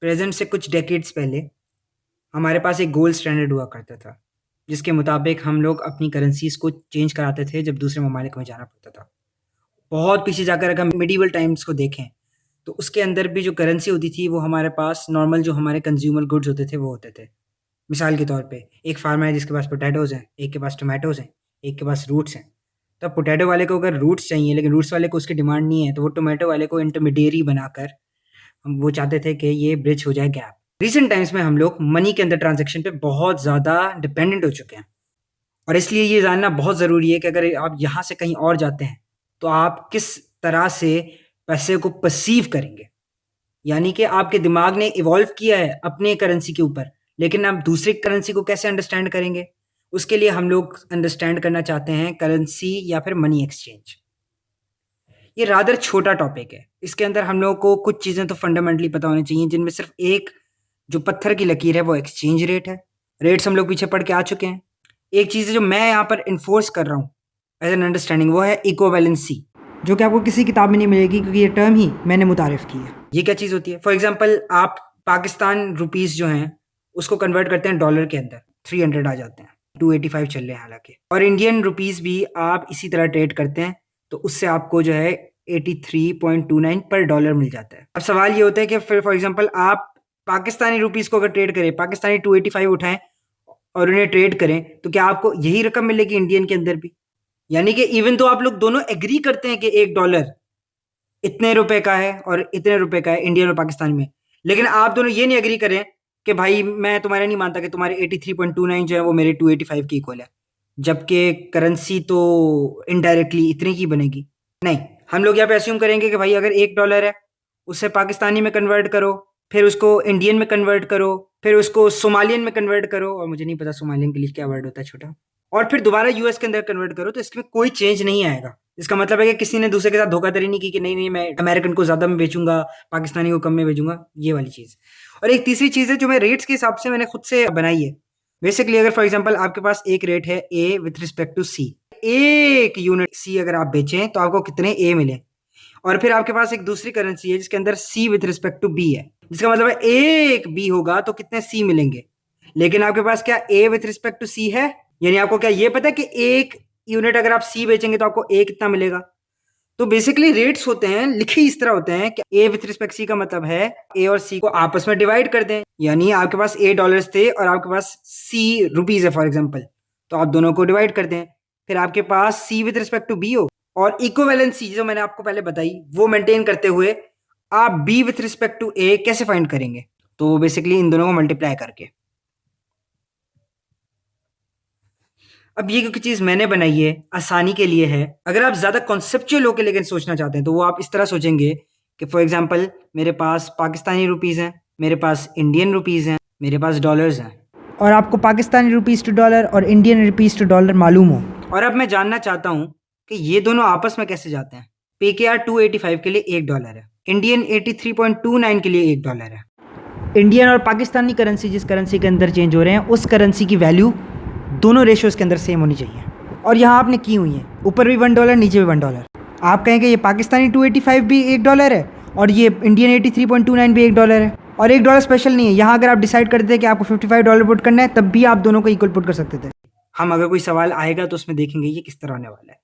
Present से कुछ decades पहले हमारे पास एक गोल्ड स्टैंडर्ड हुआ करता था, जिसके मुताबिक हम लोग अपनी करेंसीज को चेंज कराते थे जब दूसरे ममालिक में जाना पड़ता था। बहुत पीछे जाकर अगर मिडीवल टाइम्स को देखें तो उसके अंदर भी जो करेंसी होती थी वो हमारे पास नॉर्मल जो हमारे कंज्यूमर गुड्स होते थे वो होते थे। मिसाल के तौर पे एक फार्मर है जिसके पास पोटैटोज़ हैं, एक के पास टोमेटोज़ हैं, एक के पास रूट्स हैं। तो अब पोटैटो वाले को अगर रूट्स चाहिए लेकिन रूट्स वाले को उसकी डिमांड नहीं है, तो वो टोमेटो वाले को इंटरमीडिएरी बनाकर हम वो चाहते थे कि ये ब्रिज हो जाए गैप। रिसेंट टाइम्स में हम लोग मनी के अंदर ट्रांजैक्शन पे बहुत ज़्यादा डिपेंडेंट हो चुके हैं, और इसलिए ये जानना बहुत ज़रूरी है कि अगर आप यहाँ से कहीं और जाते हैं तो आप किस तरह से पैसे को परसीव करेंगे। यानी कि आपके दिमाग ने इवॉल्व किया है अपने करेंसी के ऊपर, लेकिन आप दूसरी करेंसी को कैसे अंडरस्टैंड करेंगे? उसके लिए हम लोग अंडरस्टैंड करना चाहते हैं करेंसी या फिर मनी एक्सचेंज। ये रादर छोटा टॉपिक है। इसके अंदर हम लोगों को कुछ चीज़ें तो फंडामेंटली पता होनी चाहिए, जिनमें सिर्फ एक जो पत्थर की लकीर है वो एक्सचेंज रेट है। रेट्स हम लोग पीछे पढ़ के आ चुके हैं। एक चीज़ है जो मैं यहाँ पर इन्फोर्स कर रहा हूँ एज एन अंडरस्टैंडिंग, वो है इक्विवेलेंसी, जो कि आपको किसी किताब में नहीं मिलेगी क्योंकि ये टर्म ही मैंने मुतारिफ की है। ये क्या चीज़ होती है? फॉर एग्जाम्पल, आप पाकिस्तान रुपीज़ जो हैं उसको कन्वर्ट करते हैं डॉलर के अंदर, 300 आ जाते हैं, 285 चल रहे हैं हालांकि। और इंडियन रुपीज़ भी आप इसी तरह ट्रेड करते हैं तो उससे आपको जो है 83.29 पर डॉलर मिल जाता है। अब सवाल ये होता है कि फिर फॉर एग्जांपल आप पाकिस्तानी रुपीस को अगर ट्रेड करें, पाकिस्तानी 285 उठाएं और उन्हें ट्रेड करें, तो क्या आपको यही रकम मिलेगी इंडियन के अंदर भी? यानी कि इवन तो आप लोग दोनों एग्री करते हैं कि एक डॉलर इतने रुपए का है और इतने रुपए का है इंडियन और पाकिस्तान में, लेकिन आप दोनों ये नहीं एग्री करें कि भाई मैं तुम्हारा नहीं मानता कि तुम्हारे 83.29 जो है वो मेरे 285 के इक्वल है, जबकि करेंसी तो इनडायरेक्टली इतने की बनेगी। नहीं, हम लोग यहाँ पे अस्यूम करेंगे कि भाई अगर $1 है, उसे पाकिस्तानी में कन्वर्ट करो, फिर उसको इंडियन में कन्वर्ट करो, फिर उसको सोमालियन में कन्वर्ट करो, और मुझे नहीं पता सोमालियन के लिए क्या वर्ड होता है छोटा, और फिर दोबारा यूएस के अंदर कन्वर्ट करो, तो इसमें कोई चेंज नहीं आएगा। इसका मतलब है कि किसी ने दूसरे के साथ धोखाधड़ी नहीं की कि नहीं नहीं मैं अमेरिकन को ज़्यादा में बेचूंगा, पाकिस्तानी को कम में बेचूंगा, ये वाली चीज़। और एक तीसरी चीज़ है जो मैं रेट्स के हिसाब से मैंने खुद से बनाई है। बेसिकली अगर फॉर एग्जांपल आपके पास एक रेट है ए विथ रिस्पेक्ट टू सी, एक यूनिट सी अगर आप बेचें तो आपको कितने ए मिले, और फिर आपके पास एक दूसरी करेंसी है जिसके अंदर सी विथ रिस्पेक्ट टू बी है, जिसका मतलब है एक बी होगा तो कितने सी मिलेंगे। लेकिन आपके पास क्या ए विथ रिस्पेक्ट टू सी है? यानी आपको क्या ये पता है कि एक यूनिट अगर आप सी बेचेंगे तो आपको ए कितना मिलेगा? तो बेसिकली रेट्स होते हैं लिखे इस तरह होते हैं कि ए विथ रिस्पेक्ट सी का मतलब है ए और सी को आपस में डिवाइड कर दें। यानी आपके पास ए डॉलर्स थे और आपके पास सी रुपीज है फॉर एग्जांपल, तो आप दोनों को डिवाइड कर दें। फिर आपके पास सी विथ रिस्पेक्ट टू बी हो, और इक्विवेलेंसी जो मैंने आपको पहले बताई वो मेंटेन करते हुए आप बी विथ रिस्पेक्ट टू ए कैसे फाइंड करेंगे? तो बेसिकली इन दोनों को मल्टीप्लाई करके। अब ये क्योंकि चीज़ मैंने बनाई है आसानी के लिए है। अगर आप ज़्यादा कॉन्सेप्चुअल होकर लेकिन सोचना चाहते हैं तो वो आप इस तरह सोचेंगे कि फॉर एग्जांपल मेरे पास पाकिस्तानी रुपीज़ हैं, मेरे पास इंडियन रुपीज़ हैं, मेरे पास डॉलर्स हैं, और आपको पाकिस्तानी रुपीज़ टू डॉलर और इंडियन रुपीज़ टू डॉलर मालूम हो, और अब मैं जानना चाहता हूँ कि ये दोनों आपस में कैसे जाते हैं। PKR 285 के लिए $1 है, इंडियन 83.29 के लिए $1 है। इंडियन और पाकिस्तानी करेंसी जिस करेंसी के अंदर चेंज हो रहे हैं उस करेंसी की वैल्यू दोनों रेशियोज़ के अंदर सेम होनी चाहिए, और यहाँ आपने की हुई है, ऊपर भी $1 नीचे भी $1। आप कहेंगे ये पाकिस्तानी 285 भी $1 है और ये इंडियन 83.29 भी $1 है, और $1 स्पेशल नहीं है। यहाँ अगर आप डिसाइड करते थे कि आपको $55 पुट करना है तब भी आप दोनों को इक्वल पुट कर सकते थे। हम अगर कोई सवाल आएगा तो उसमें देखेंगे ये किस तरह होने वाला है।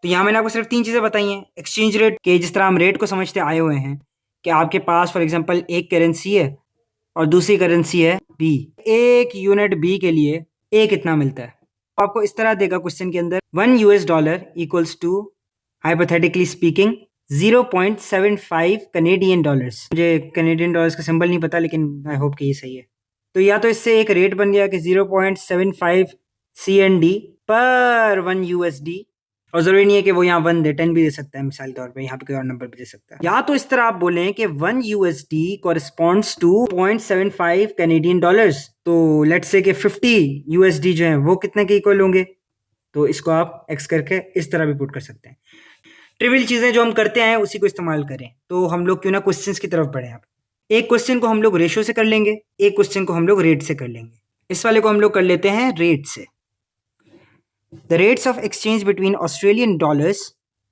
तो यहाँ मैंने आपको सिर्फ 3 चीज़ें बताई हैं एक्सचेंज रेट के, जिस तरह हम रेट को समझते आए हुए हैं कि आपके पास फॉर एग्जाम्पल एक करेंसी है और दूसरी करेंसी है बी, एक यूनिट बी के लिए ए कितना मिलता है? तो आपको इस तरह देगा क्वेश्चन के अंदर $1 equals to hypothetically speaking 0.75 Canadian dollars. मुझे कनेडियन डॉलर्स का सिंबल नहीं पता लेकिन आई होप कि ये सही है। तो या तो इससे एक रेट बन गया कि 0.75 CND पर $1, और जरूरी नहीं है कि वो यहाँ 1 दे, 10 भी दे सकता है, मिसाल के तौर पे यहाँ पे कोई और नंबर भी दे सकता है। या तो इस तरह आप बोलें कि $1 कॉरेस्पॉन्ड्स टू 0.75 कैनेडियन डॉलर्स, तो लेट्स से कि $50 जो है वो कितने के इक्वल होंगे, तो इसको आप एक्स करके इस तरह भी पुट कर सकते हैं। ट्रिवियल चीज़ें जो हम करते हैं उसी को इस्तेमाल करें। तो हम लोग क्यों ना क्वेश्चंस की तरफ बढ़े। आप एक क्वेश्चन को हम लोग रेशो से कर लेंगे, एक क्वेश्चन को हम लोग रेट से कर लेंगे। इस वाले को हम लोग कर लेते हैं रेट से। The rates of exchange between Australian dollars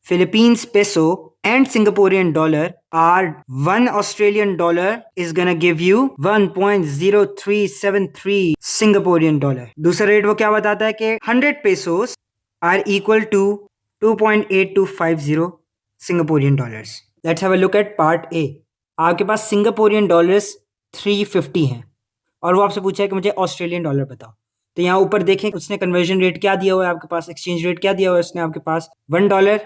Philippines peso and Singaporean dollar are $1 is gonna give you 1.0373 Singaporean dollar. दूसरा रेट वो क्या बताता है कि 100 pesos are equal to 2.8250 Singaporean dollars. Let's have a look at part A. आपके पास Singaporean dollars 350 हैं और वो आपसे पूछा है कि मुझे ऑस्ट्रेलियन डॉलर बताओ। तो यहाँ ऊपर देखें उसने कन्वर्जन रेट क्या दिया हुआ है, आपके पास एक्सचेंज रेट क्या दिया हुआ है उसने आपके पास, $1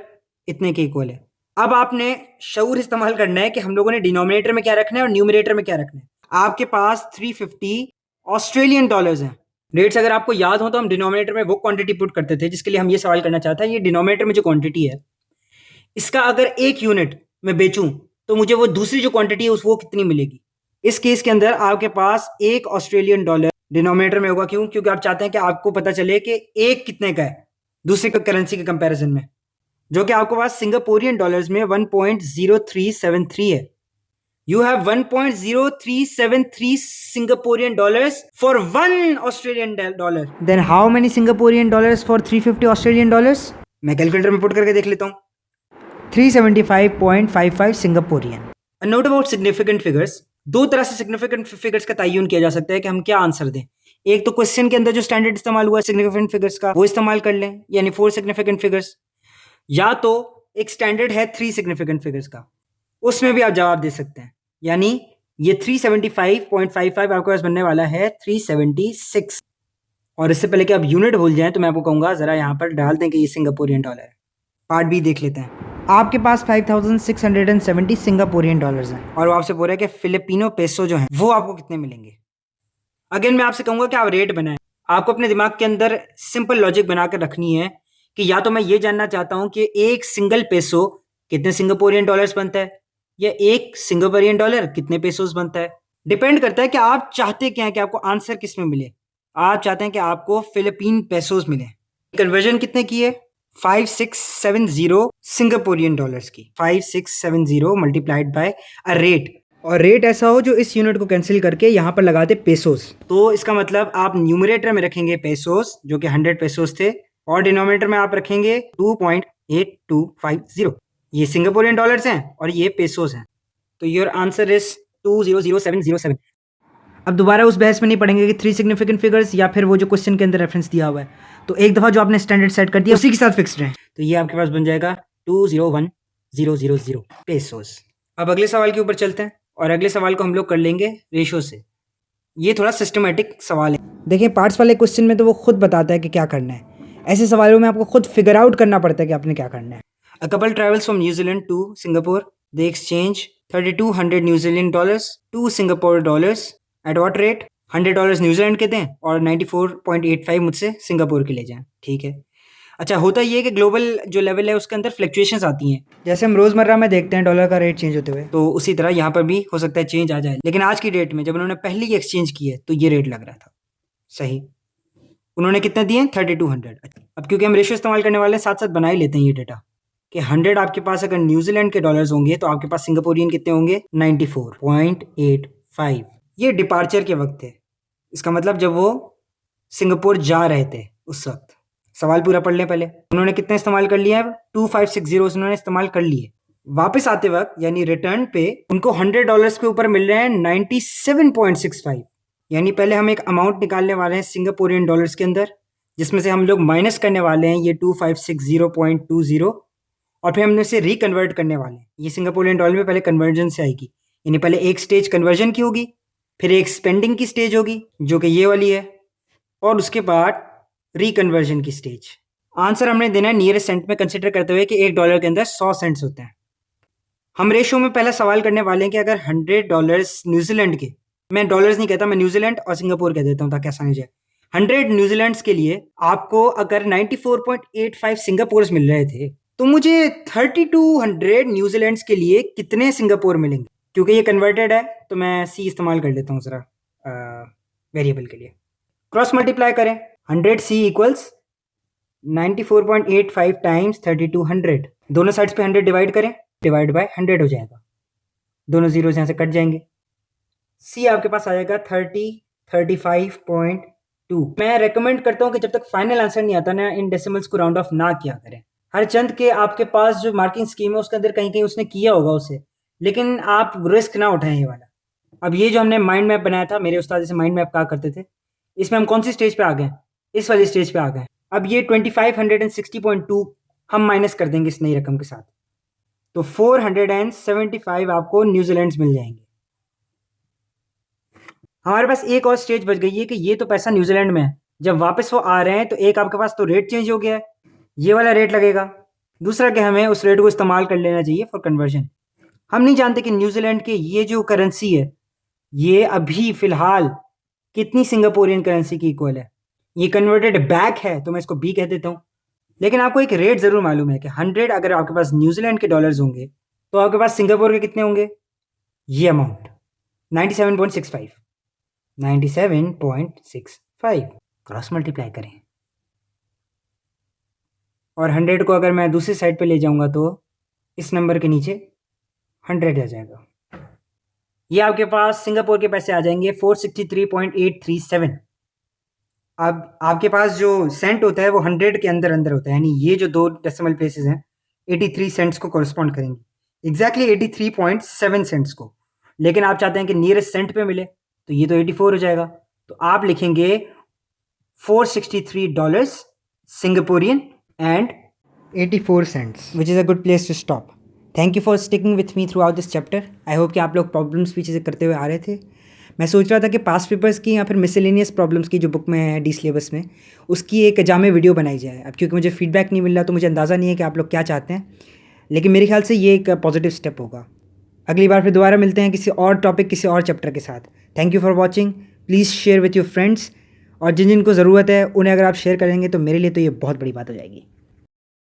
इतने के इक्वल है। अब आपने शऊर इस्तेमाल करना है कि हम लोगों ने डिनोमिनेटर में क्या रखना है और न्यूमरेटर में क्या रखना है। आपके पास 350 ऑस्ट्रेलियन डॉलर्स हैं। रेट्स अगर आपको याद हो तो हम डिनोमिनेटर में वो क्वांटिटी पुट करते थे जिसके लिए हम ये सवाल करना चाहते हैं। ये डिनोमिनेटर में जो क्वांटिटी है इसका अगर 1 यूनिट मैं बेचूं तो मुझे वो दूसरी जो क्वांटिटी है वो कितनी मिलेगी। इस केस के अंदर आपके पास 1 ऑस्ट्रेलियन डॉलर डिनोमिनेटर में होगा। क्यों? क्योंकि आप चाहते हैं कि आपको पता चले कि एक कितने का है दूसरी करेंसी के कंपैरिजन में, जो कि आपके पास सिंगापुरियन डॉलर्स में 1.0373 है। You have 1.0373 Singaporean dollars for 1 Australian dollar. Then how many Singaporean dollars for 350 Australian dollars? मैं कैलकुलेटर में पुट करके देख लेता हूँ। 375.55 Singaporean. A note about significant figures. दो तरह से significant figures का तयन किया जा सकता है कि हम क्या आंसर दें। एक तो क्वेश्चन के अंदर जो स्टैंडर्ड इस्तेमाल हुआ है significant figures का वो इस्तेमाल कर लें, यानी 4 significant figures, या तो एक स्टैंडर्ड है 3 significant figures का, उसमें भी आप जवाब दे सकते हैं। यानी ये 375.55 आपके पास बनने वाला है 376। और इससे पहले कि आप यूनिट भूल जाएं तो मैं आपको कहूँगा ज़रा यहाँ पर डाल दें कि ये सिंगापुरियन डॉलर है। पार्ट बी देख लेते हैं। आपके पास 5670 सिंगापुरियन डॉलर्स हैं और वो आपसे बोल रहा है कि फिलिपिनो पेसो जो हैं वो आपको कितने मिलेंगे। अगेन मैं आपसे कहूँगा कि आप रेट बनाएं। आपको अपने दिमाग के अंदर सिंपल लॉजिक बनाकर रखनी है कि या तो मैं ये जानना चाहता हूँ कि एक सिंगल पेसो कितने सिंगापुरियन डॉलर्स बनता है, या एक सिंगापुरियन डॉलर कितने पेसोस बनता है। डिपेंड करता है कि आप चाहते क्या है कि आपको आंसर किस में मिले। आप चाहते हैं कि आपको फिलिपीन पेसोस मिले। कन्वर्जन कितने की है? 5670 सिंगापुरियन डॉलर्स की। 5670 मल्टीप्लाइड बाय अ रेट, और रेट ऐसा हो जो इस यूनिट को कैंसिल करके यहाँ पर लगा दे पेसोस। तो इसका मतलब आप न्यूमरेटर में रखेंगे पेसोस जो कि 100 पेसोस थे, और डिनोमिनेटर में आप रखेंगे 2.8250। ये सिंगापुरियन डॉलर्स हैं और ये पेसोस हैं। तो योर आंसर इज 200707। अब दोबारा उस बहस में नहीं पढ़ेंगे कि 3 सिग्निफिकेंट फिगर्स या फिर वो जो क्वेश्चन के अंदर रेफरेंस दिया हुआ है। तो एक दफ़ा जो आपने स्टैंडर्ड सेट कर दिया उसी के साथ फिक्स्ड है। तो ये आपके पास बन जाएगा 201000 पेसोस। अब अगले सवाल के ऊपर चलते हैं और अगले सवाल को हम लोग कर लेंगे रेशो से। ये थोड़ा सिस्टमेटिक सवाल है। देखिए पार्ट्स वाले क्वेश्चन में तो वो खुद बताता है कि क्या करना है। ऐसे सवालों में आपको खुद फिगर आउट करना पड़ता है कि आपने क्या करना है। A couple travels from New Zealand to Singapore. They exchange 3200 New Zealand dollars to Singapore dollars. At what rate? $100 New Zealand के दें और 94.85 मुझसे सिंगापुर के ले जाएं। ठीक है। अच्छा, होता ये है कि ग्लोबल जो लेवल है उसके अंदर फ्लक्चुएशंस आती हैं, जैसे हम रोज़मर्रा में देखते हैं डॉलर का रेट चेंज होते हुए, तो उसी तरह यहाँ पर भी हो सकता है चेंज आ जाए। लेकिन आज की डेट में जब उन्होंने पहली एक्सचेंज की है तो ये रेट लग रहा था सही। उन्होंने कितने दिए? 3200। अब क्योंकि हम रेशियो इस्तेमाल करने वाले हैं साथ साथ बना ही लेते हैं ये डेटा कि 100 आपके पास अगर न्यूजीलैंड के डॉलर्स होंगे तो आपके पास सिंगापुरियन कितने होंगे? 94.85। ये डिपार्चर के वक्त थे, इसका मतलब जब वो सिंगापुर जा रहे थे उस वक्त। सवाल पूरा पढ़ लें पहले। उन्होंने कितने इस्तेमाल कर लिया है? 2560 उन्होंने इस्तेमाल कर लिए। वापस आते वक्त यानी रिटर्न पे उनको $100 के ऊपर मिल रहे हैं 97.65। यानी पहले हम एक अमाउंट निकालने वाले हैं सिंगापुरियन डॉलर्स के अंदर, जिसमें से हम लोग माइनस करने वाले हैं ये 2560.20 और फिर हमने इसे रिकन्वर्ट करने वाले हैं। ये सिंगापुरियन डॉलर में पहले कन्वर्जन से आएगी, यानी पहले एक स्टेज कन्वर्जन की होगी, फिर एक स्पेंडिंग की स्टेज होगी जो कि ये वाली है, और उसके बाद रिकन्वर्जन की स्टेज। आंसर हमने देना है नियरेस्ट सेंट में कंसिडर करते हुए कि $1 के अंदर 100 सेंट्स होते हैं। हम रेशो में पहला सवाल करने वाले हैं कि अगर $100 न्यूजीलैंड के, मैं डॉलर्स नहीं कहता, मैं न्यूजीलैंड और सिंगापुर कह देता हूँ ताकि आसानी हो जाए। 100 न्यूजीलैंड्स के लिए आपको अगर 94.85 सिंगापुर मिल रहे थे तो मुझे 3200 न्यूजीलैंड्स के लिए कितने सिंगापुर मिलेंगे? क्योंकि ये कन्वर्टेड है तो मैं सी इस्तेमाल कर लेता हूँ ज़रा वेरिएबल के लिए। क्रॉस मल्टीप्लाई करें, 100C इक्वल्स 94.85 टाइम्स 3200। दोनों साइड्स पे 100 डिवाइड करें, डिवाइड बाय 100 हो जाएगा, दोनों जीरोस यहाँ से कट जाएंगे। सी आपके पास आ जाएगा 35.2। मैं रेकमेंड करता हूँ कि जब तक फाइनल आंसर नहीं आता ना इन डेसिमल्स को राउंड ऑफ ना किया करें। हर चंद के आपके पास जो मार्किंग स्कीम है उसके अंदर कहीं कहीं उसने किया होगा उसे, लेकिन आप रिस्क ना उठाएं ये वाला। अब ये जो हमने माइंड मैप बनाया था, मेरे उस्ताद जैसे माइंड मैप कहा करते थे, इसमें हम कौन सी स्टेज पे आ गए? इस वाली स्टेज पे आ गए। अब ये 2560.2 हम माइनस कर देंगे इस नई रकम के साथ, तो 475 आपको न्यूजीलैंड मिल जाएंगे। हमारे पास एक और स्टेज बच गई है कि ये तो पैसा न्यूजीलैंड में है, जब वापस वो आ रहे हैं तो एक आपके पास तो रेट चेंज हो गया है, ये वाला रेट लगेगा। दूसरा कि हमें उस रेट को इस्तेमाल कर लेना चाहिए फॉर कन्वर्जन। हम नहीं जानते कि न्यूजीलैंड के ये जो करेंसी है ये अभी फिलहाल कितनी सिंगापुरियन करेंसी की इक्वल है। ये कन्वर्टेड बैक है तो मैं इसको बी कह देता हूँ। लेकिन आपको एक रेट ज़रूर मालूम है कि 100 अगर आपके पास न्यूजीलैंड के डॉलर्स होंगे तो आपके पास सिंगापुर के कितने होंगे? ये अमाउंट 97.65, 97.65 क्रॉस मल्टीप्लाई करें, और 100 को अगर मैं दूसरी साइड पे ले जाऊंगा तो इस नंबर के नीचे 100 आ जाएगा। ये आपके पास सिंगापुर के पैसे आ जाएंगे 463.837। अब आपके पास जो सेंट होता है वो 100 के अंदर अंदर होता है, यानी ये जो दो डेसिमल प्लेसेस हैं 83 सेंट्स को कॉरस्पॉन्ड करेंगे, एग्जैक्टली 83.7 सेंट्स को। लेकिन आप चाहते हैं कि नियरेस्ट सेंट पे मिले तो ये तो 84 हो जाएगा, तो आप लिखेंगे $463 Singaporean and 84 cents, which is a good place to stop. Thank you for sticking with me throughout this chapter. I hope कि आप लोग प्रॉब्लम्स पीछे से करते हुए आ रहे थे। मैं सोच रहा था कि पास्ट पेपर्स की या फिर मिसलेनियस प्रॉब्लम्स की जो बुक में है डी सिलेबस में, उसकी एक जामे वीडियो बनाई जाए। अब क्योंकि मुझे फीडबैक नहीं मिल रहा तो मुझे अंदाज़ा नहीं है कि आप लोग क्या चाहते हैं, लेकिन मेरे ख्याल से ये एक पॉजिटिव स्टेप होगा। अगली बार फिर दोबारा मिलते हैं किसी और टॉपिक, किसी और चैप्टर के साथ। Thank you for watching. Please share with your friends, और जिन जिनको ज़रूरत है उन्हें अगर आप शेयर करेंगे तो मेरे लिए तो ये बहुत बड़ी बात हो जाएगी।